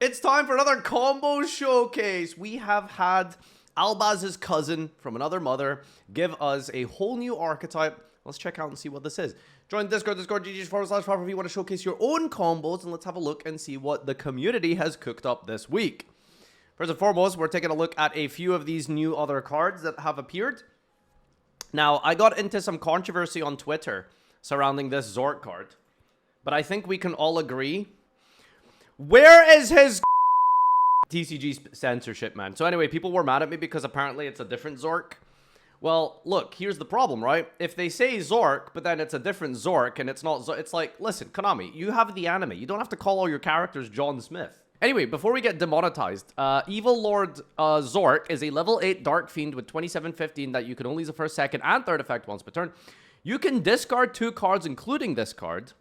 It's time for another combo showcase. We have had Albaz's cousin from another mother give us a whole new archetype. Let's check out and see what this is. Join Discord, GG/Farfa if you want to showcase your own combos, and let's have a look and see what the community has cooked up this week. First and foremost, we're taking a look at a few of these new other cards that have appeared. Now, I got into some controversy on Twitter surrounding this Zorc card, but I think we can all agree. Where is his TCG censorship, man? So anyway, people were mad at me because apparently it's a different Zorc. Well, look, here's the problem, right? If they say Zorc, but then it's a different Zorc, and it's not Zorc, it's like, listen, Konami, you have the anime. You don't have to call all your characters John Smith. Anyway, before we get demonetized, Evil Lord Zorc is a level 8 Dark Fiend with 2715 that you can only use the first, second, and third effect once per turn. You can discard 2 cards, including this card.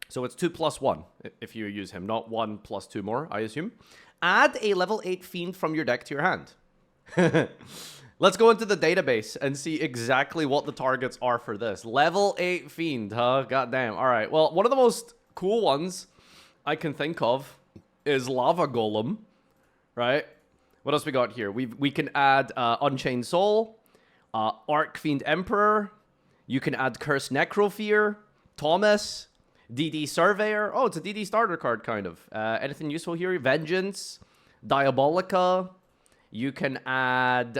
So it's 2+1 if you use him, not 1 + 2 more, I assume. Add a level 8 Fiend from your deck to your hand. Let's go into the database and see exactly what the targets are for this. Level 8 Fiend, huh? Goddamn. All right. Well, one of the most cool ones I can think of is Lava Golem, right? What else we got here? We can add Unchained Soul, Arc Fiend Emperor. You can add Cursed Necrofear, Thomas, DD Surveyor. Oh, it's a DD starter card, kind of. Anything useful here? Vengeance, Diabolica. You can add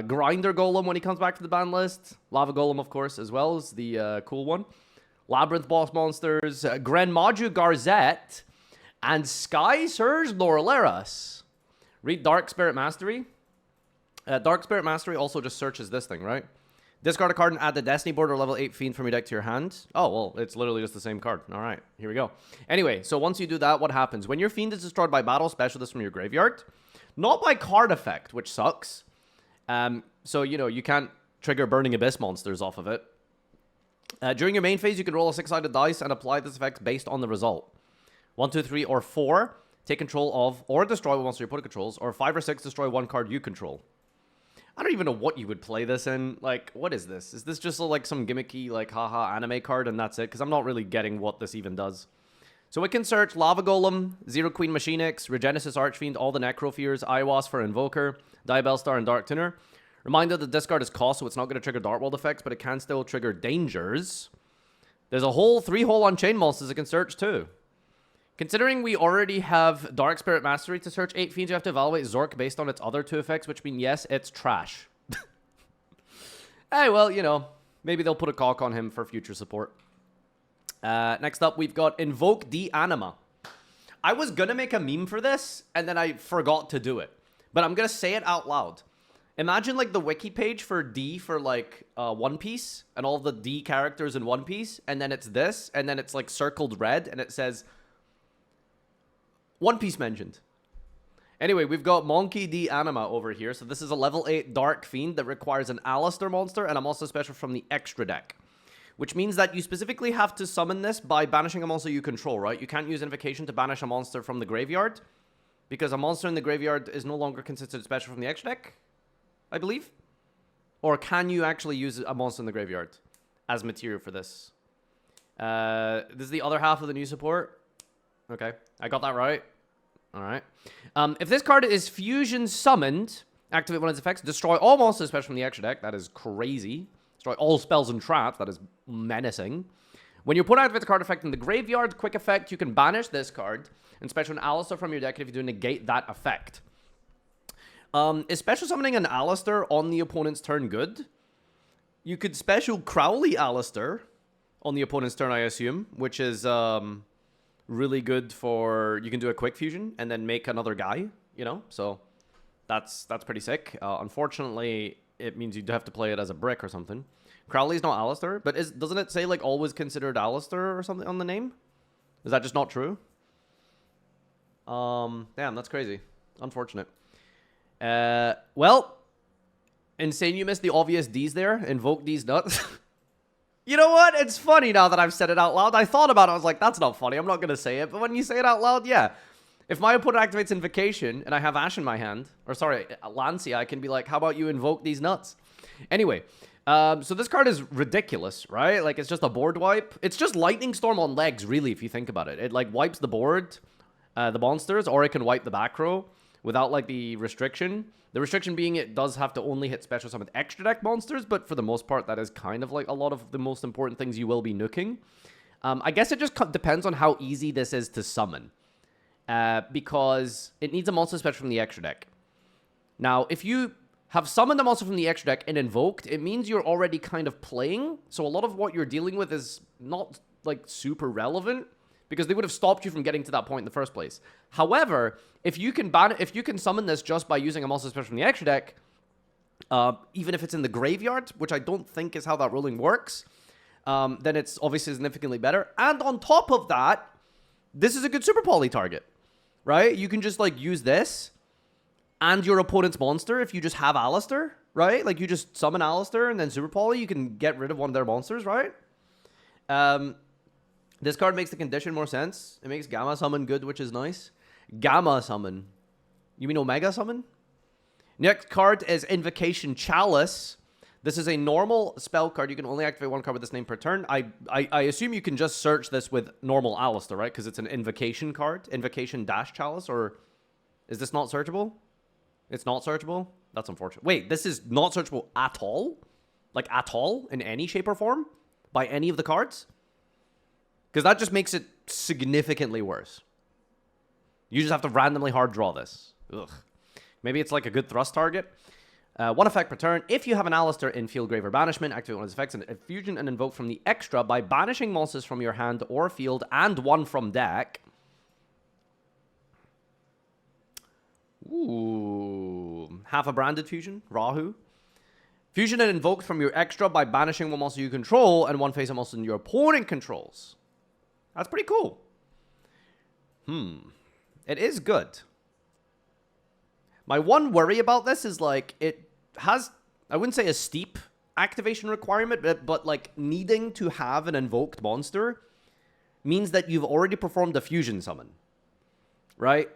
Grinder Golem when he comes back to the ban list. Lava Golem, of course, as well as the cool one. Labyrinth Boss Monsters, Grenmaju Garzette, and Sky Surge Loreleras. Read Dark Spirit Mastery. Dark Spirit Mastery also just searches this thing, right? Discard a card and add the Destiny Board or level 8 Fiend from your deck to your hand. Oh, well, it's literally just the same card. All right, here we go. Anyway, so once you do that, what happens? When your Fiend is destroyed by battle, special this from your graveyard. Not by card effect, which sucks. So, you know, you can't trigger Burning Abyss monsters off of it. During your main phase, you can roll a 6-sided dice and apply this effect based on the result. 1, 2, 3, or 4, take control of or destroy one monster your opponent controls, or 5 or 6, destroy one card you control. I don't even know what you would play this in. Like, what is this? Is this just like some gimmicky, like, haha anime card and that's it? Because I'm not really getting what this even does. So we can search Lava Golem, Zero Queen Machinix, Regenesis Archfiend, all the Necrofears, Iwas for Invoker, Diabellstar, and Dark Tuner. Reminder that discard is cost, so it's not going to trigger Dark World effects, but it can still trigger dangers. There's a whole 3-hole Unchained monsters it can search too. Considering we already have Dark Spirit Mastery to search 8 Fiends, you have to evaluate Zorc based on its other 2 effects, which mean, yes, it's trash. Hey, well, you know, maybe they'll put a cock on him for future support. Next up, we've got Invoked Dee Anima. I was going to make a meme for this, and then I forgot to do it. But I'm going to say it out loud. Imagine, like, the wiki page for D for, like, One Piece, and all the D characters in One Piece, and then it's this, and then it's, like, circled red, and it says One Piece mentioned. Anyway, we've got Monkey Dee Anima over here. So this is a level 8 Dark Fiend that requires an Alistair monster and a monster special from the extra deck. Which means that you specifically have to summon this by banishing a monster you control, right? You can't use Invocation to banish a monster from the graveyard, because a monster in the graveyard is no longer considered special from the extra deck, I believe. Or can you actually use a monster in the graveyard as material for this? This is the other half of the new support. Okay, I got that right. All right. If this card is fusion summoned, activate one of its effects, destroy all monsters special from the extra deck. That is crazy. Destroy all spells and traps. That is menacing. When your opponent activates a card effect in the graveyard, quick effect, you can banish this card and special an Alistair from your deck if you do negate that effect. Is special summoning an Alistair on the opponent's turn good? You could special Crowley Alistair on the opponent's turn, I assume, which is really good for, you can do a quick fusion and then make another guy, you know, so that's pretty sick. Unfortunately, it means you do have to play it as a brick or something. Crowley's not Alistair, but doesn't it say, like, always considered Alistair or something on the name? Is that just not true? Damn, that's crazy. Unfortunate. Well, insane you missed the obvious D's there. Invoke D's nuts. You know what? It's funny now that I've said it out loud. I thought about it. I was like, that's not funny. I'm not going to say it. But when you say it out loud, yeah. If my opponent activates Invocation and I have Ash in my hand, or sorry, Lancia, I can be like, how about you invoke these nuts? Anyway, so this card is ridiculous, right? Like, it's just a board wipe. It's just Lightning Storm on legs, really, if you think about it. It, like, wipes the board, the monsters, or it can wipe the back row without like the restriction. The restriction being it does have to only hit special summon extra deck monsters, but for the most part, that is kind of like a lot of the most important things you will be nuking. I guess it just depends on how easy this is to summon, because it needs a monster special from the extra deck. Now, if you have summoned a monster from the extra deck and invoked, it means you're already kind of playing, so a lot of what you're dealing with is not like super relevant, because they would have stopped you from getting to that point in the first place. However, if you can summon this just by using a monster special from the extra deck, even if it's in the graveyard, which I don't think is how that ruling works, then it's obviously significantly better. And on top of that, this is a good Super Poly target, right? You can just like use this and your opponent's monster if you just have Alistair, right? Like you just summon Alistair and then Super Poly, you can get rid of one of their monsters, right? This card makes the condition more sense. It makes Gamma Summon good, which is nice. Gamma Summon. You mean Omega Summon? Next card is Invocation-Chalice. This is a normal spell card. You can only activate one card with this name per turn. I assume you can just search this with normal Alistair, right? Because it's an invocation card. Invocation-Chalice, or is this not searchable? It's not searchable? That's unfortunate. Wait, this is not searchable at all? Like at all? In any shape or form? By any of the cards? Because that just makes it significantly worse. You just have to randomly hard draw this. Ugh. Maybe it's like a good thrust target. One effect per turn. If you have an Alistair in field, grave, or banishment, activate one of his effects and fusion and invoke from the extra by banishing monsters from your hand or field and one from deck. Ooh. Half a branded fusion. Rahu. Fusion and invoke from your extra by banishing one monster you control and one face-up monster your opponent controls. That's pretty cool. It is good. My one worry about this is, like, it has, I wouldn't say a steep activation requirement, but like, needing to have an invoked monster means that you've already performed a fusion summon, right?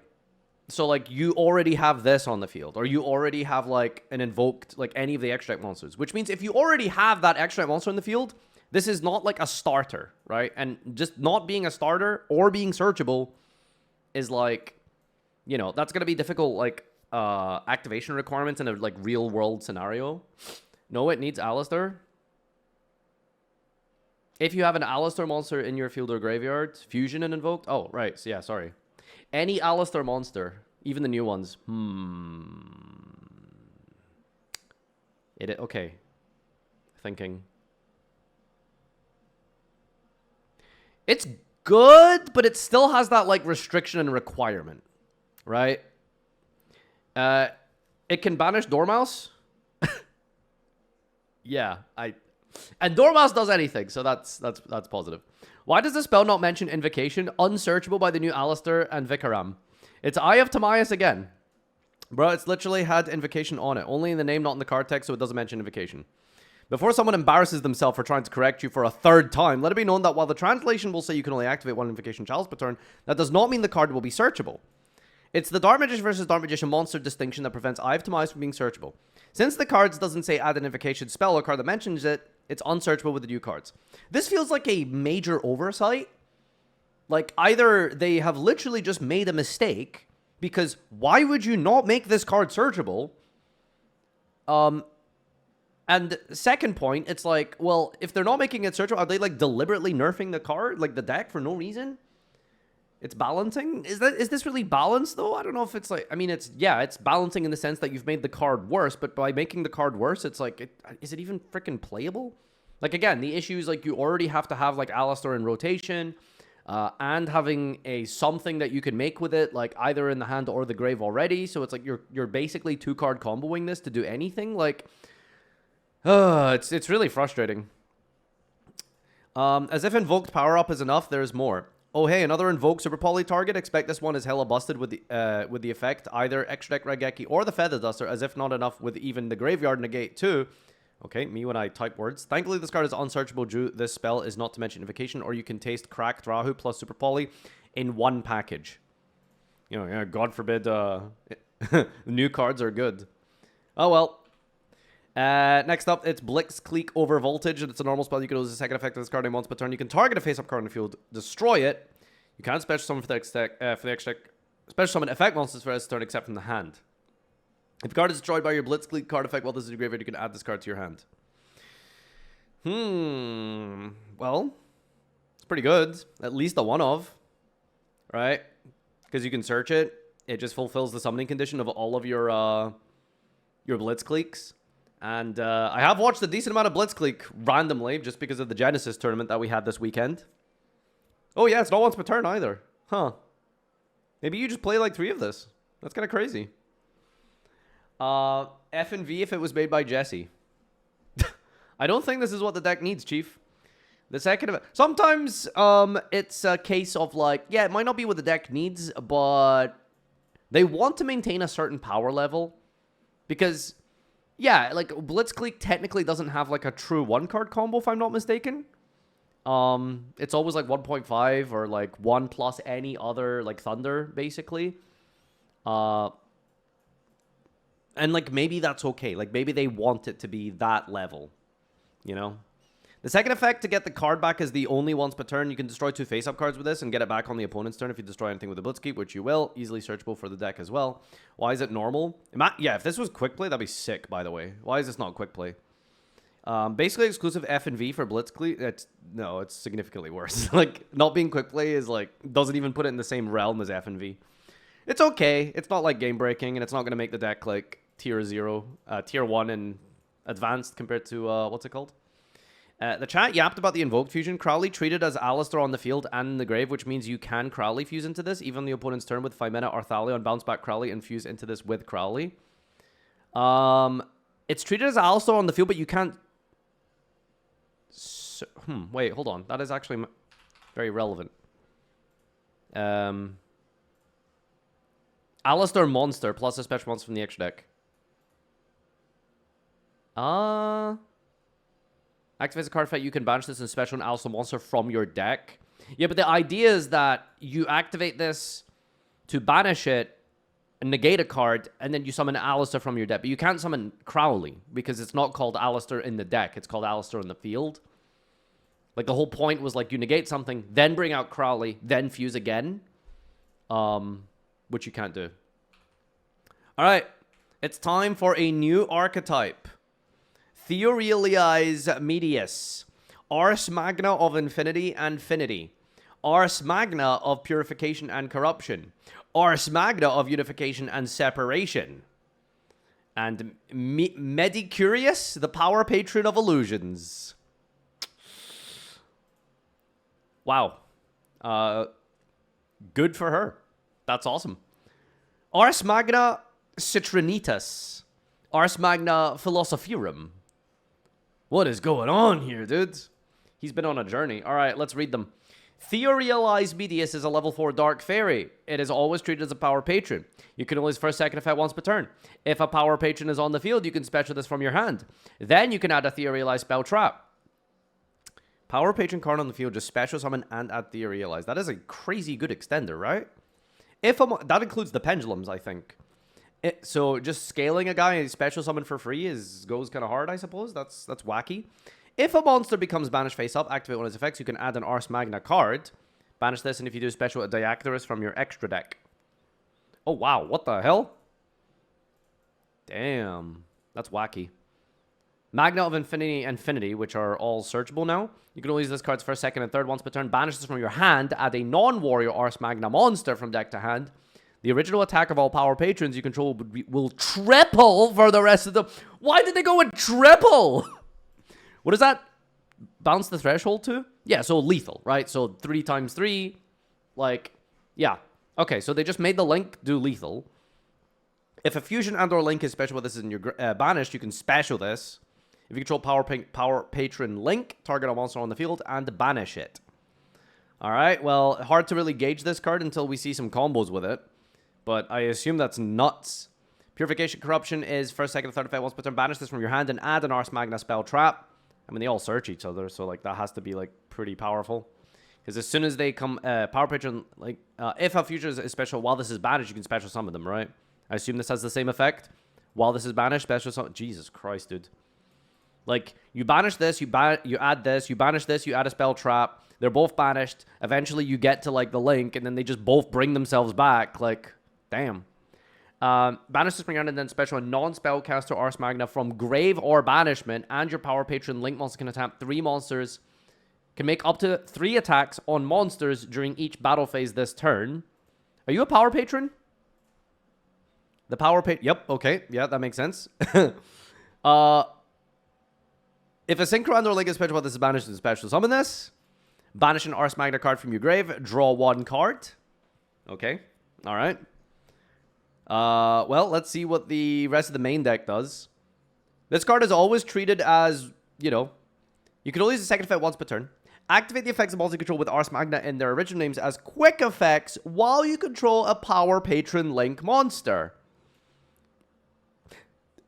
So, like, you already have this on the field, or you already have, like, an invoked, like, any of the extra deck monsters, which means if you already have that extra deck monster in the field, this is not like a starter, right? And just not being a starter or being searchable is like, you know, that's going to be difficult, like, activation requirements in a, like, real-world scenario. No, it needs Alistair. If you have an Alistair monster in your field or graveyard, fusion and invoked. Oh, right. So, yeah, sorry. Any Alistair monster, even the new ones. Okay. Thinking. It's good, but it still has that, like, restriction and requirement, right? It can banish Dormouse. Yeah, and Dormouse does anything, so that's positive. Why does the spell not mention Invocation? Unsearchable by the new Alistair and Vikaram. It's Eye of Timaeus again. Bro, it's literally had Invocation on it. Only in the name, not in the card text, so it doesn't mention Invocation. Before someone embarrasses themselves for trying to correct you for a third time, let it be known that while the translation will say you can only activate one Invocation-Chalice per turn, that does not mean the card will be searchable. It's the Dark Magician versus Dark Magician monster distinction that prevents Eye of Timaeus from being searchable. Since the cards doesn't say add an Invocation spell or card that mentions it, it's unsearchable with the new cards. This feels like a major oversight. Like, either they have literally just made a mistake, because why would you not make this card searchable? And second point, it's like, well, if they're not making it searchable, are they, like, deliberately nerfing the card, like the deck, for no reason? It's balancing? Is this really balanced, though? I don't know if it's like, I mean, it's balancing in the sense that you've made the card worse, but by making the card worse, it's like, is it even freaking playable? Like, again, the issue is, like, you already have to have, like, Alistair in rotation, and having something that you can make with it, like, either in the hand or the grave already, so it's like you're basically two-card comboing this to do anything, like, it's really frustrating. As if invoked power-up is enough, there's more. Oh, hey, another invoked Super Poly target. Expect this one is hella busted with the effect. Either Extra Deck Raigeki or the Feather Duster, as if not enough with even the Graveyard Negate too. Okay, me when I type words. Thankfully, this card is unsearchable due this spell is not to mention Invocation, or you can taste Cracked Rahu plus Super Poly in one package. You know, yeah, God forbid new cards are good. Oh, well. Next up, it's Blitzclique-Overvoltage, and it's a normal spell. You can use the second effect of this card once per turn. You can target a face-up card on the field, destroy it. You can't special summon for the extra deck Special summon effect monsters for this turn except from the hand. If a card is destroyed by your Blitzclique card effect while this is in your graveyard, you can add this card to your hand. Well, it's pretty good. At least a one of. Right? Because you can search it. It just fulfills the summoning condition of all of your Blitzcliques. And I have watched a decent amount of Blitzclique randomly just because of the Genesis tournament that we had this weekend. Oh yeah, it's not once per turn either. Huh. Maybe you just play like 3 of this. That's kind of crazy. F and V if it was made by Jesse. I don't think this is what the deck needs, Chief. The second of it. Sometimes it's a case of like, yeah, it might not be what the deck needs, but they want to maintain a certain power level. Because, yeah, like Blitzclique technically doesn't have like a true 1-card combo, if I'm not mistaken. It's always like 1.5 or like 1 plus any other like Thunder, basically. And, like, maybe that's okay. Like, maybe they want it to be that level, you know? The second effect to get the card back is the only once per turn. You can destroy 2 face-up cards with this and get it back on the opponent's turn if you destroy anything with a Blitzclique, which you will. Easily searchable for the deck as well. Why is it normal? Yeah, if this was quick play, that'd be sick, by the way. Why is this not quick play? Basically exclusive F and V for Blitzclique. No, it's significantly worse. Like, not being quick play is, like, doesn't even put it in the same realm as F and V. It's okay. It's not, like, game-breaking, and it's not going to make the deck, like, tier 1 and advanced compared to, what's it called? The chat yapped about the Invoked Fusion. Crowley treated as Alistair on the field and in the grave, which means you can Crowley fuse into this, even on the opponent's turn with 5 mana Arthalion, bounce back Crowley, and fuse into this with Crowley. It's treated as Alistair on the field, but you can't... wait, hold on. That is actually very relevant. Alistair monster plus a special monster from the extra deck. Activates a card effect. You can banish this and special an Alistair monster from your deck. Yeah, but the idea is that you activate this to banish it and negate a card, and then you summon Alistair from your deck. But you can't summon Crowley because it's not called Alistair in the deck. It's called Alistair in the field. Like, the whole point was, like, you negate something, then bring out Crowley, then fuse again. Which you can't do. Alright. It's time for a new archetype. Theorelia's Medius. Ars Magna of Infinity and Finity. Ars Magna of Purification and Corruption. Ars Magna of Unification and Separation. And Medicurious, the Power Patron of Illusions. Wow. Good for her. That's awesome. Ars Magna Citrinitas. Ars Magna Philosophirum. What is going on here, dudes? He's been on a journey. All right, let's read them. Theorealized Medius is a level 4 Dark Fairy. It is always treated as a Power Patron. You can only use first, second effect once per turn. If a Power Patron is on the field, you can special this from your hand. Then you can add a Theorealized Spell Trap. Power Patron card on the field, just special summon and add Theorealized. That is a crazy good extender, right? That includes the pendulums, I think. So just scaling a guy and special summon for free goes kind of hard, I suppose. That's wacky. If a monster becomes banished face up, activate one of its effects, you can add an Ars Magna card. Banish this, and if you do special, a Diactharus from your extra deck. Oh, wow. What the hell? Damn. That's wacky. Magna of Infinity and Finity, which are all searchable now. You can only use this card's first, second, and third once per turn. Banish this from your hand. Add a non-warrior Ars Magna monster from deck to hand. The original attack of all power patrons you control will triple for the rest of them. Why did they go with triple? What does that bounce the threshold to? Yeah, so lethal, right? So 3 times 3, like, yeah. Okay, so they just made the link do lethal. If a fusion and or link is special, this is in your banished, you can special this. If you control power patron link, target a monster on the field and banish it. All right, well, hard to really gauge this card until we see some combos with it. But I assume that's nuts. Purification Corruption is first, second, third effect once per turn. Banish this from your hand and add an Ars Magna spell trap. I mean, they all search each other, so like that has to be like pretty powerful. Because as soon as they come, Power Patron, like, if a future is special while this is banished, you can special summon them, right? I assume this has the same effect. While this is banished, special summon. Jesus Christ, dude. Like, you banish this, you add this, you banish this, you add a spell trap. They're both banished. Eventually, you get to, like, the link, and then they just both bring themselves back. Like, damn. Banish the spring and then special a non-spellcaster Ars Magna from grave or banishment, and your power patron link monster can attack 3 monsters. Can make up to 3 attacks on monsters during each battle phase this turn. Are you a power patron? The power patron. Yep. Okay. Yeah, that makes sense. If a Synchro or link is special, this is banished and special summon this. Banish an Ars Magna card from your grave. Draw 1 card. Okay. All right. Well, let's see what the rest of the main deck does. This card is always treated as, you know, you can only use a second effect once per turn. Activate the effects of monster control with Ars Magna in their original names as quick effects while you control a power patron link monster.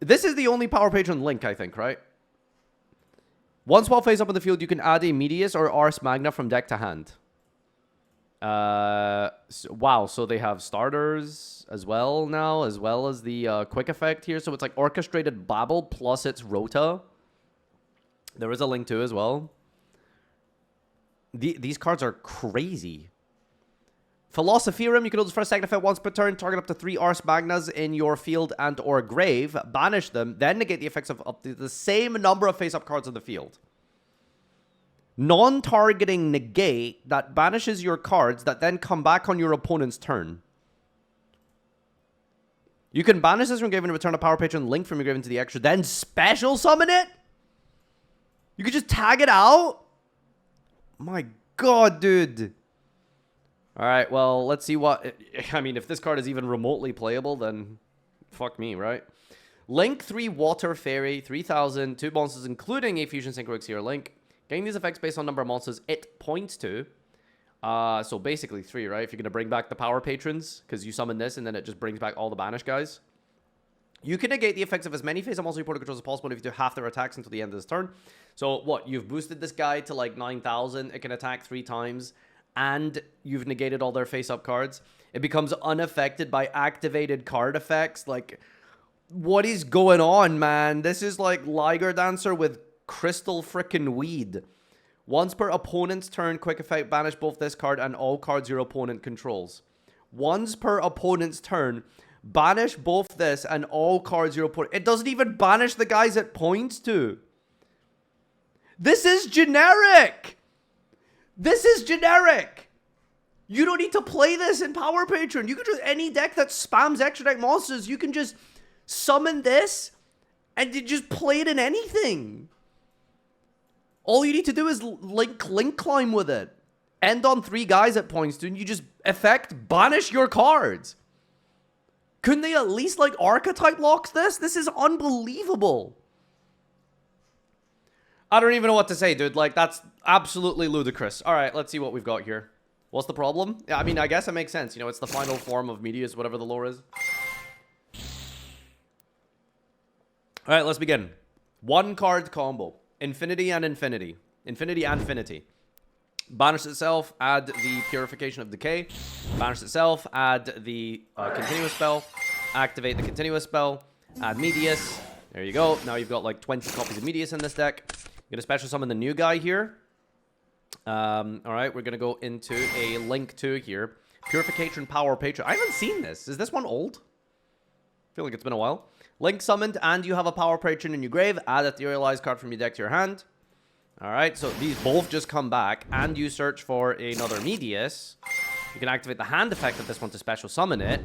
This is the only power patron link, I think, right? Once while face up in the field, you can add a MEDIUS or Ars Magna from deck to hand. Wow, so they have starters as well now, as well as the quick effect here. So it's like Orchestrated Babble plus its Rota. There is a link too as well. These cards are crazy. Philosopherum, you can hold this for a second effect once per turn. Target up to 3 Ars Magnas in your field and or grave. Banish them, then negate the effects of up to the same number of face-up cards in the field. Non-targeting negate that banishes your cards that then come back on your opponent's turn. You can banish this from grave and return a power patron link from your grave into the extra, then special summon it? You could just tag it out? My god, dude. Alright, well, let's see what... I mean, if this card is even remotely playable, then fuck me, right? Link 3 Water Fairy, 3,000, 2 monsters, including a Fusion Synchro Exterior Link. Getting these effects based on number of monsters it points to. So basically 3, right? If you're going to bring back the power patrons, because you summon this, and then it just brings back all the banished guys. You can negate the effects of as many face-up monster reporter controls as possible if you do half their attacks until the end of this turn. So what? You've boosted this guy to like 9,000. It can attack 3 times. And you've negated all their face-up cards. It becomes unaffected by activated card effects. Like, what is going on, man? This is like Liger Dancer with crystal frickin' weed. Once per opponent's turn, quick effect, banish both this card and all cards your opponent controls. Once per opponent's turn, banish both this and all cards your opponent... It doesn't even banish the guys it points to. This is generic! This is generic! You don't need to play this in Power Patron. You can just... Any deck that spams extra deck monsters, you can just summon this and you just play it in anything. All you need to do is link climb with it. End on 3 guys it points to, and you just effect banish your cards. Couldn't they at least like archetype locks this? This is unbelievable. I don't even know what to say, dude. Like, that's absolutely ludicrous. All right, let's see what we've got here. What's the problem? Yeah, I mean, I guess it makes sense. You know, it's the final form of MEDIUS, whatever the lore is. All right, let's begin. 1 card combo. Infinity and Infinity. Infinity and Infinity. Banish itself, add the Purification of Decay. Banish itself, add the Continuous spell. Activate the Continuous spell. Add MEDIUS. There you go. Now you've got like 20 copies of MEDIUS in this deck. You're going to special summon the new guy here. Alright, we're going to go into a Link 2 here. Purification Power Patron. I haven't seen this. Is this one old? I feel like it's been a while. Link summoned, and you have a Power Patron in your grave. Add Etherealized card from your deck to your hand. Alright, so these both just come back, and you search for another MEDIUS. You can activate the hand effect of this one to special summon it.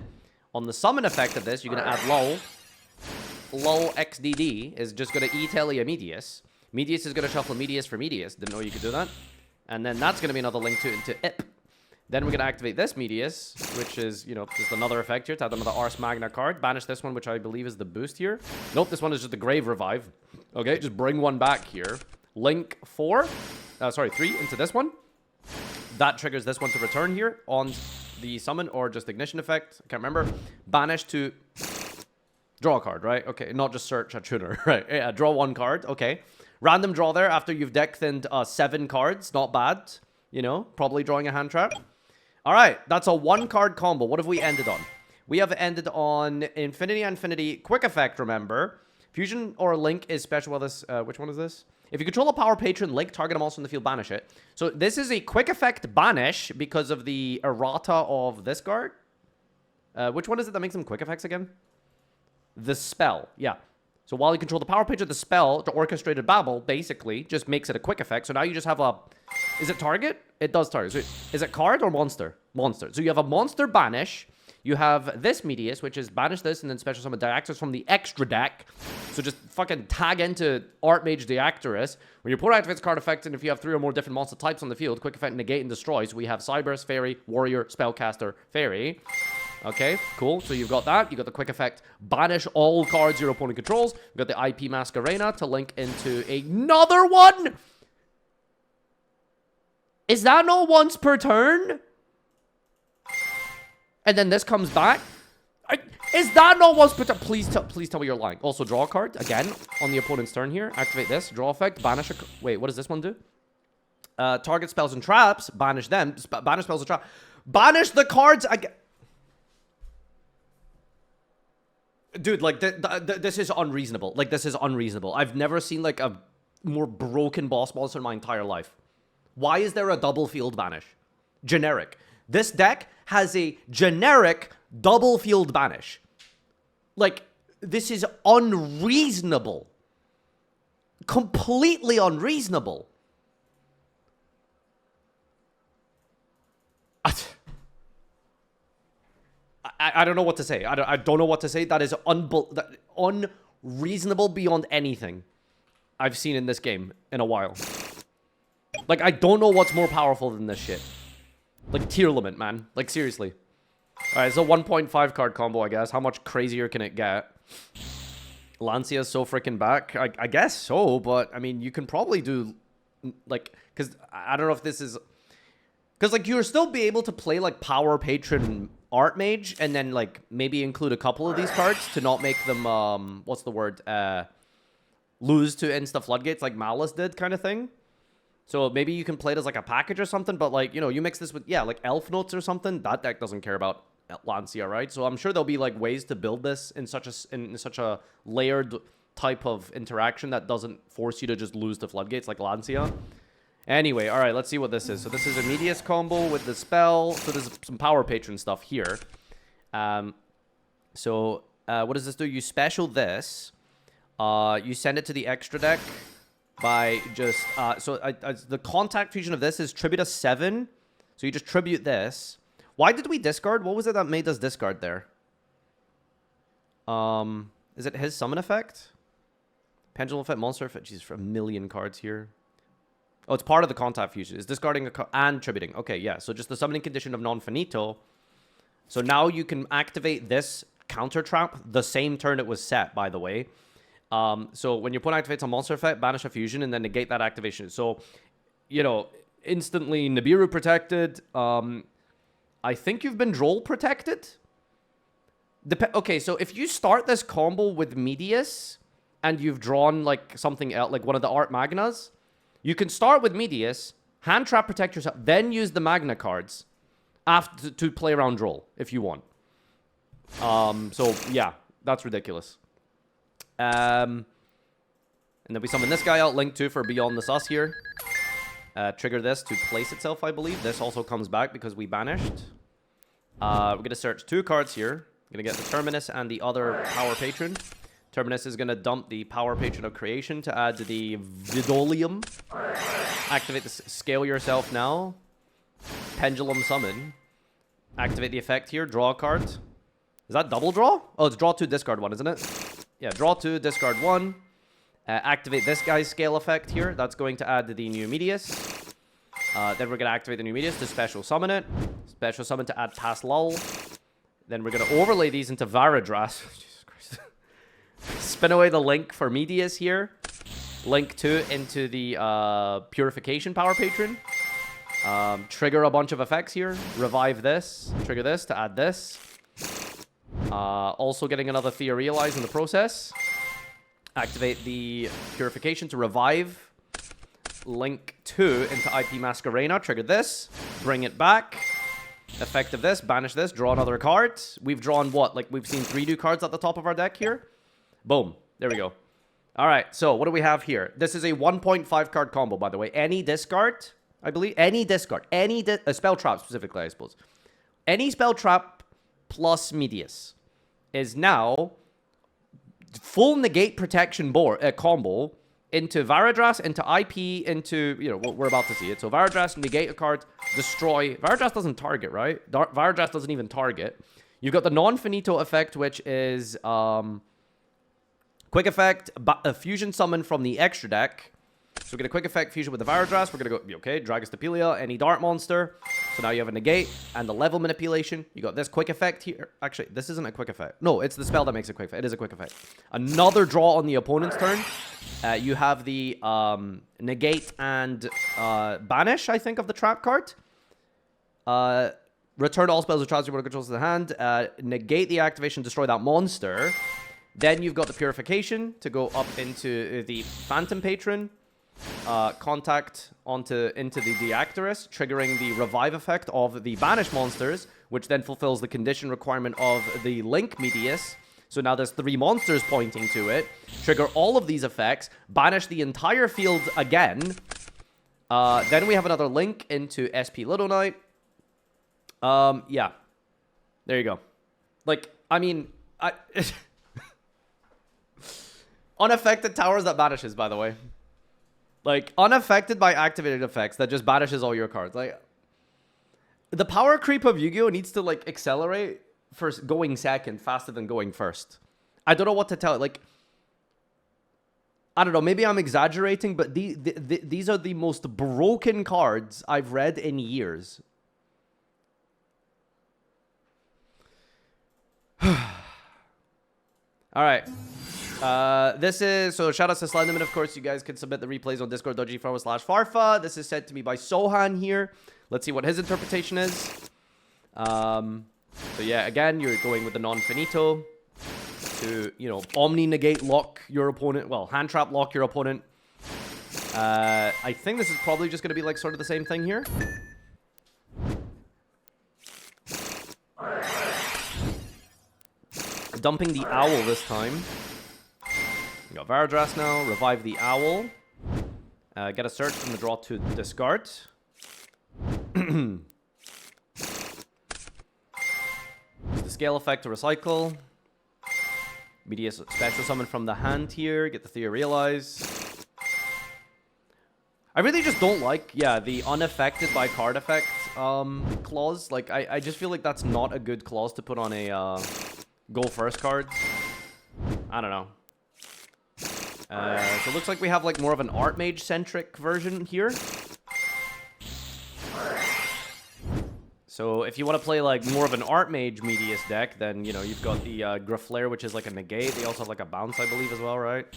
On the summon effect of this, you're going to add LOL. LOL XDD is just going to E-Telly a MEDIUS. MEDIUS is going to shuffle MEDIUS for MEDIUS. Didn't know you could do that. And then that's going to be another link into IP. Then we're going to activate this MEDIUS, which is, you know, just another effect here to add another Ars Magna card. Banish this one, which I believe is the boost here. Nope, this one is just the Grave Revive. Okay, just bring one back here. Link 3 into this one. That triggers this one to return here on the summon or just ignition effect. I can't remember. Banish to draw a card, right? Okay, not just search a tuner, right? Yeah, draw 1 card. Okay. Random draw there after you've deck thinned 7 cards. Not bad. You know, probably drawing a hand trap. All right, that's a 1-card combo. What have we ended on? We have ended on Infinity and Infinity. Quick effect, remember. Fusion or Link is special with this. Which one is this? If you control a power patron, link target a monster in the field, banish it. So this is a quick effect banish because of the errata of this card. Which one is it that makes them quick effects again? The spell, yeah. So while you control the power patron, the spell, the orchestrated babble, basically just makes it a quick effect. So now you just have a... Is it target? It does target. So is it card or monster? Monster. So you have a monster banish. You have this Medius, which is banish this and then special summon Diactorus from the extra deck. So just fucking tag into Archmage Diactorus. When your opponent activates card effect, and if you have 3 or more different monster types on the field, quick effect negate and destroy. So we have Cyberse, Fairy, Warrior, Spellcaster, Fairy. Okay, cool. So you've got that. You got the quick effect banish all cards your opponent controls. You've got the IP Masquerena to link into another one. Is that not once per turn? And then this comes back. Is that not once per turn? Please tell me you're lying. Also, draw a card again on the opponent's turn here. Activate this. Draw effect. Banish a... Wait, what does this one do? Target spells and traps. Banish them. Banish spells and traps. Banish the cards again. Dude, like, this is unreasonable. Like, this is unreasonable. I've never seen, like, a more broken boss monster in my entire life. Why is there a double field banish? Generic. This deck has a generic double field banish. Like, this is unreasonable. Completely unreasonable. I don't know what to say. I don't know what to say. That is unreasonable beyond anything I've seen in this game in a while. Like, I don't know what's more powerful than this shit. Like, tier limit, man. Like, seriously. Alright, so 1.5 card combo, I guess. How much crazier can it get? Lancia's so freaking back. I guess so, but, I mean, you can probably do, like, because I don't know if this is... Because, like, you'll still be able to play, like, Power Patron Archmage, and then, like, maybe include a couple of these cards to not make them, what's the word? Lose to Insta Floodgates, like Malice did, kind of thing. So maybe you can play it as, like, a package or something, but, like, you know, you mix this with, yeah, like, Elf Notes or something. That deck doesn't care about Lancia, right? So I'm sure there'll be, like, ways to build this in such a layered type of interaction that doesn't force you to just lose to Floodgates like Lancia. Anyway, all right, let's see what this is. So this is a Medius combo with the spell. So there's some Power Patron stuff here. So what does this do? You special this. You send it to the extra deck by just... the contact fusion of this is tribute a 7. So you just tribute this. Why did we discard? What was it that made us discard there? Is it his summon effect? Pendulum effect, monster effect. Jesus, for a million cards here. Oh, it's part of the contact fusion. It's discarding a card and tributing. Okay, yeah. So just the summoning condition of non-finito. So now you can activate this counter trap the same turn it was set, by the way. So when your opponent activates a monster effect, banish a fusion, and then negate that activation. So, you know, instantly Nibiru protected. I think you've been Droll protected. Okay, so if you start this combo with Medius, and you've drawn, like, something else, like one of the Art Magnas... You can start with Medius, hand trap protect yourself, then use the Magna cards after to play around Droll if you want. So yeah, that's ridiculous. And then we summon this guy out, Link 2 for Beyond the Sus here. Trigger this to place itself, I believe. This also comes back because we banished. We're going to search 2 cards here. We're going to get the Terminus and the other Power Patron. Terminus is going to dump the Power Patron of Creation to add to the Vidolium. Activate the Scale Yourself now. Pendulum Summon. Activate the effect here. Draw a card. Is that double draw? Oh, it's draw 2, discard 1, isn't it? Yeah, draw 2, discard 1. Activate this guy's Scale effect here. That's going to add to the new Medius. Then we're going to activate the new Medius to special summon it. Special summon to add Past Lull. Then we're going to overlay these into Varadras. Spin away the Link for Medius here. Link 2 into the Purification Power Patron. Trigger a bunch of effects here. Revive this. Trigger this to add this. Also getting another Theorealize in the process. Activate the Purification to revive. Link 2 into IP Masquerena. Trigger this. Bring it back. Effect of this. Banish this. Draw another card. We've drawn what? Like, we've seen 3 new cards at the top of our deck here. Boom. There we go. All right, so what do we have here? This is a 1.5 card combo, by the way. Any discard, I believe. Any discard. A spell trap, specifically, I suppose. Any spell trap plus Medius is now full negate protection combo into Varadras, into IP, into, you know, what we're about to see it. So Varadras, negate a card, destroy. Varadras doesn't target, right? Varadras doesn't even target. You've got the non-finito effect, which is quick effect, a fusion summon from the extra deck. So we get a quick effect fusion with the Varadras. We're going to go, okay, Dragostapelia, any dart monster. So now you have a negate and the level manipulation. You got this quick effect here. Actually, this isn't a quick effect. No, it's the spell that makes a quick effect. It is a quick effect. Another draw on the opponent's turn. You have the negate and banish, I think, of the trap card. Return all spells or traps your controls to the hand. Negate the activation, destroy that monster. Then you've got the purification to go up into the Phantom Patron. Contact into the Deactorus, triggering the revive effect of the banish monsters, which then fulfills the condition requirement of the Link Medius. So now there's 3 monsters pointing to it. Trigger all of these effects, banish the entire field again. Then we have another link into SP Little Knight. Yeah. There you go. Like, I mean, unaffected towers that banishes, by the way. Like, unaffected by activated effects that just banishes all your cards. Like, the power creep of Yu-Gi-Oh! Needs to, like, accelerate for going second faster than going first. I don't know what to tell it. Like, I don't know. Maybe I'm exaggerating, but these are the most broken cards I've read in years. All right. This is, so shout out to Slenderman, of course. You guys can submit the replays on discord.gg/Farfa. This is sent to me by Sohan here. Let's see what his interpretation is. So yeah, again, you're going with the non-finito to, you know, omni-negate lock your opponent. Well, hand trap lock your opponent. I think this is probably just going to be like sort of the same thing here. Dumping the owl this time. We got Varadras now. Revive the owl. Get a search from the draw to discard. Use the scale effect to recycle. Medius special summon from the hand here. Get the Theorealize. I really just don't like, yeah, the unaffected by card effect clause. Like, I just feel like that's not a good clause to put on a go first card. I don't know. So it looks like we have like more of an Archmage centric version here. So if you want to play like more of an Archmage Medius deck, then, you know, you've got the Graflair, which is like a negate. They also have like a bounce, I believe, as well, right?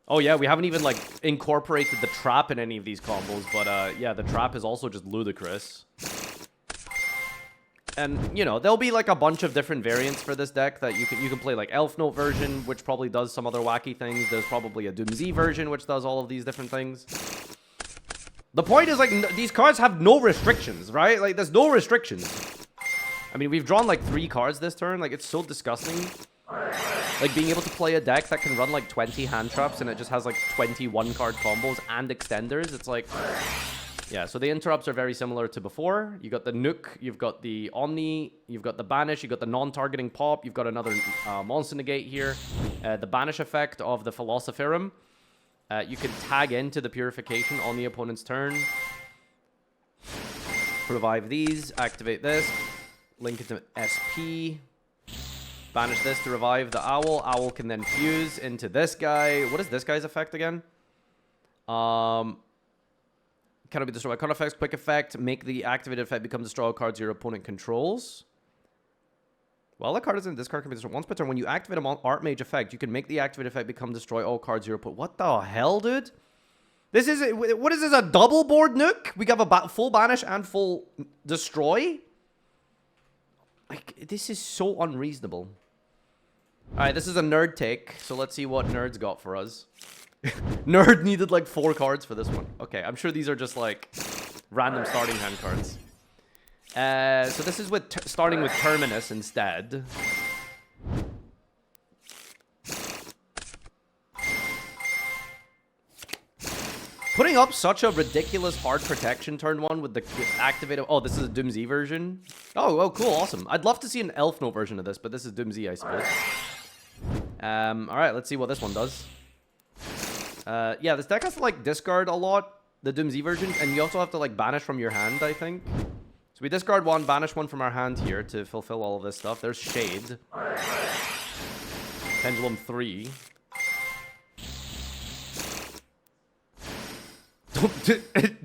Oh yeah, we haven't even like incorporated the trap in any of these combos, but yeah, the trap is also just ludicrous. And, you know, there'll be like a bunch of different variants for this deck that you can play, like Elf Note version, which probably does some other wacky things. There's probably a Doomsday version, which does all of these different things. The point is, like, these cards have no restrictions, right? Like, there's no restrictions. I mean, we've drawn like 3 cards this turn. Like, it's so disgusting. Like, being able to play a deck that can run like 20 hand traps and it just has like 21 card combos and extenders. It's like... Yeah, so the interrupts are very similar to before. You got the Nuke, you've got the Omni, you've got the Banish, you've got the non-targeting Pop, you've got another Monster Negate here. The Banish effect of the Philosopherum. You can tag into the Purification on the opponent's turn. Revive these, activate this, link it to SP. Banish this to revive the Owl. Owl can then fuse into this guy. What is this guy's effect again? Cannot be destroyed by card effects. Quick effect. Make the activated effect become destroy all cards your opponent controls. While the card is in this card can be destroyed once per turn. When you activate an Archmage effect, you can make the activated effect become destroy all cards your opponent. What the hell, dude? This is... What is this, a double board Nuke? We have a full Banish and full Destroy? Like, this is so unreasonable. Alright, this is a nerd take. So let's see what nerds got for us. Nerd needed like 4 cards for this one. Okay, I'm sure these are just like random starting hand cards. So this is with starting with Terminus instead. Putting up such a ridiculous hard protection turn 1 with the activated... Oh, this is a Doom Z version? Oh, cool, awesome. I'd love to see an Elf Note version of this, but this is Doom Z, I suppose. Alright, let's see what this one does. Yeah, this deck has to, like, discard a lot, the Doom Z version, and you also have to, like, banish from your hand, I think. So we discard 1, banish 1 from our hand here to fulfill all of this stuff. There's Shade. Pendulum 3.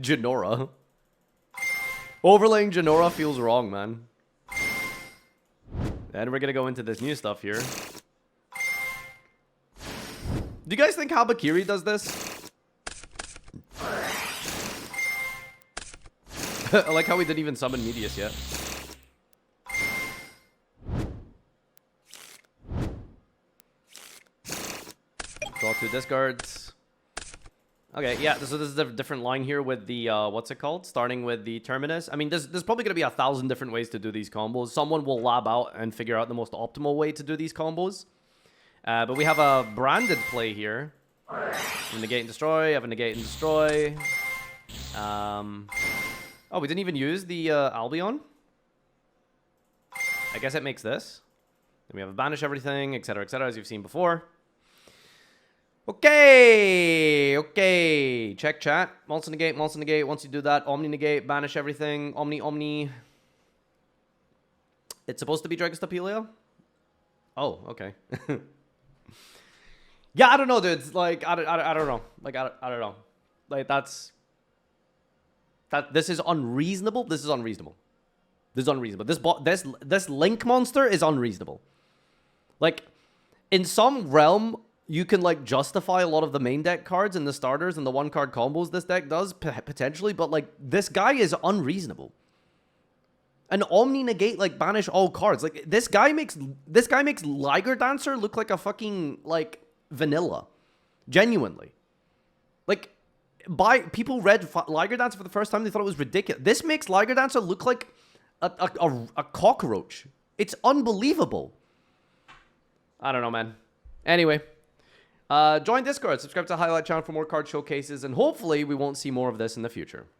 Janora. Overlaying Janora feels wrong, man. And we're gonna go into this new stuff here. Do you guys think Habakiri does this? I like how we didn't even summon Medius yet. Draw 2 discards. Okay, yeah, so this is a different line here with the, what's it called? Starting with the Terminus. I mean, there's probably going to be 1,000 different ways to do these combos. Someone will lab out and figure out the most optimal way to do these combos. But we have a branded play here. Negate and destroy, have a negate and destroy. Oh, we didn't even use the Albion? I guess it makes this. Then we have a banish everything, etc., as you've seen before. Okay. Check chat. Monster negate. Once you do that, Omni negate, banish everything. Omni. It's supposed to be Dragostapelia? Oh, okay. Yeah, I don't know, dude. Like, I don't know. Like, I don't know. Like, this is unreasonable. This is unreasonable. This Link monster is unreasonable. Like, in some realm, you can, like, justify a lot of the main deck cards and the starters and the one-card combos this deck does, potentially, but, like, this guy is unreasonable. An Omni negate, like, banish all cards. Like, this guy makes Liger Dancer look like a fucking, like, vanilla. Genuinely. Like, people read Liger Dancer for the first time, they thought it was ridiculous. This makes Liger Dancer look like a cockroach. It's unbelievable. I don't know, man. Anyway. Join Discord, subscribe to the Highlight channel for more card showcases, and hopefully we won't see more of this in the future.